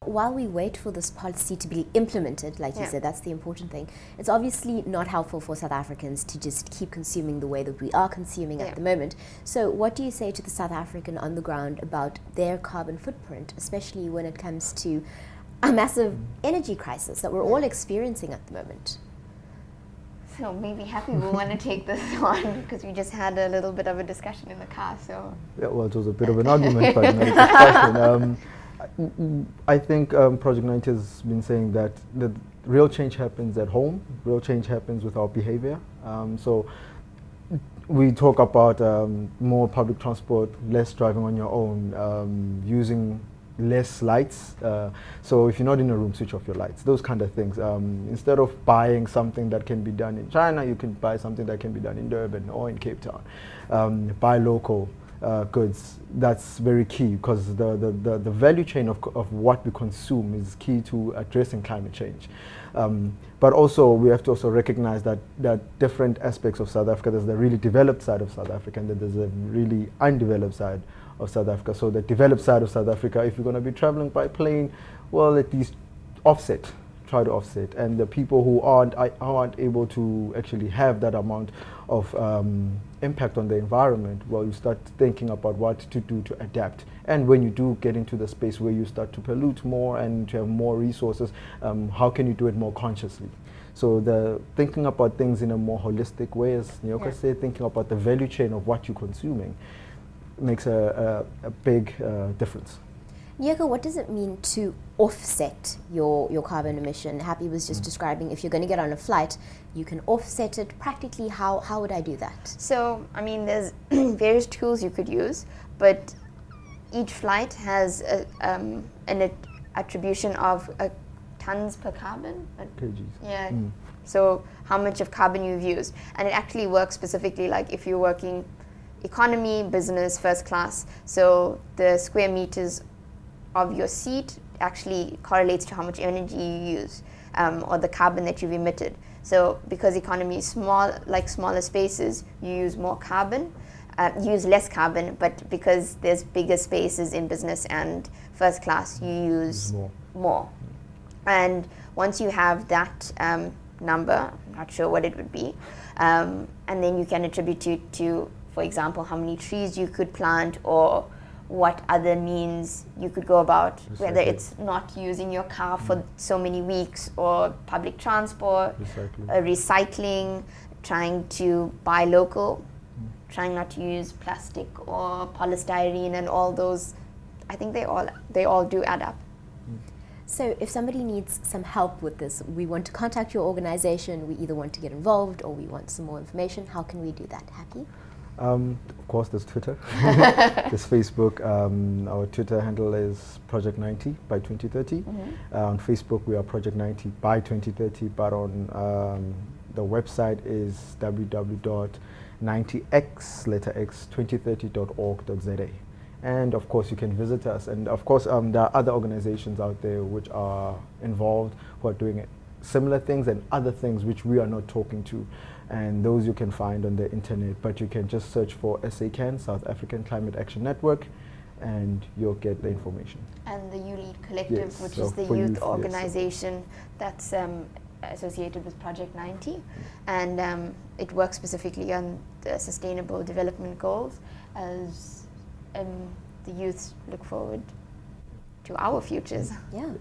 while we wait for this policy to be implemented, like you said, that's the important thing, it's obviously not helpful for South Africans to just keep consuming the way that we are consuming at the moment. So what do you say to the South African on the ground about their carbon footprint, especially when it comes to a massive energy crisis that we're all experiencing at the moment? So maybe Happy will want to take this one, because we just had a little bit of a discussion in the car. So yeah, well, it was a bit of an argument, but no discussion. I think Project 90 has been saying that the real change happens at home. Real change happens with our behavior. So we talk about more public transport, less driving on your own, using less lights. So if you're not in a room, switch off your lights, those kind of things. Instead of buying something that can be done in China, you can buy something that can be done in Durban or in Cape Town. Buy local goods. That's very key, because the value chain of what we consume is key to addressing climate change. But also we have to also recognize that different aspects of South Africa, there's the really developed side of South Africa, and then there's a really undeveloped side of South Africa. So the developed side of South Africa, if you're going to be traveling by plane, well, at least try to offset. And the people who aren't able to actually have that amount of impact on the environment, well, you start thinking about what to do to adapt. And when you do get into the space where you start to pollute more and to have more resources, how can you do it more consciously? So the thinking about things in a more holistic way, as Nyoka said, thinking about the value chain of what you're consuming makes a big difference. Nyoka, what does it mean to offset your carbon emission? Happy was just describing, if you're going to get on a flight, you can offset it. Practically, how would I do that? So, I mean, there's various tools you could use, but each flight has an attribution of tons per carbon. Kgs. Yeah. So how much of carbon you've used. And it actually works specifically like if you're working economy, business, first class. So the square meters of your seat actually correlates to how much energy you use, or the carbon that you've emitted. So because economy is small, like smaller spaces, you use more carbon, you use less carbon, but because there's bigger spaces in business and first class, you use more. And once you have that number, I'm not sure what it would be, and then you can attribute it to, for example, how many trees you could plant, or what other means you could go about, whether it's not using your car for so many weeks, or public transport, recycling, trying to buy local, trying not to use plastic or polystyrene, and all those. I think they all do add up. So if somebody needs some help with this, we want to contact your organization, we either want to get involved or we want some more information, how can we do that? Happy? Of course, there's Twitter, there's Facebook. Our Twitter handle is Project 90 by 2030. On Facebook, we are Project 90 by 2030, but on the website is www.90x2030.org.za. And of course, you can visit us. And of course, there are other organizations out there which are involved, who are doing similar things and other things which we are not talking to. And those you can find on the internet, but you can just search for SACAN, South African Climate Action Network, and you'll get the information. And the YouLead Collective, which is the youth organization that's associated with Project 90, and it works specifically on the Sustainable Development Goals, as the youths look forward to our futures. Yeah.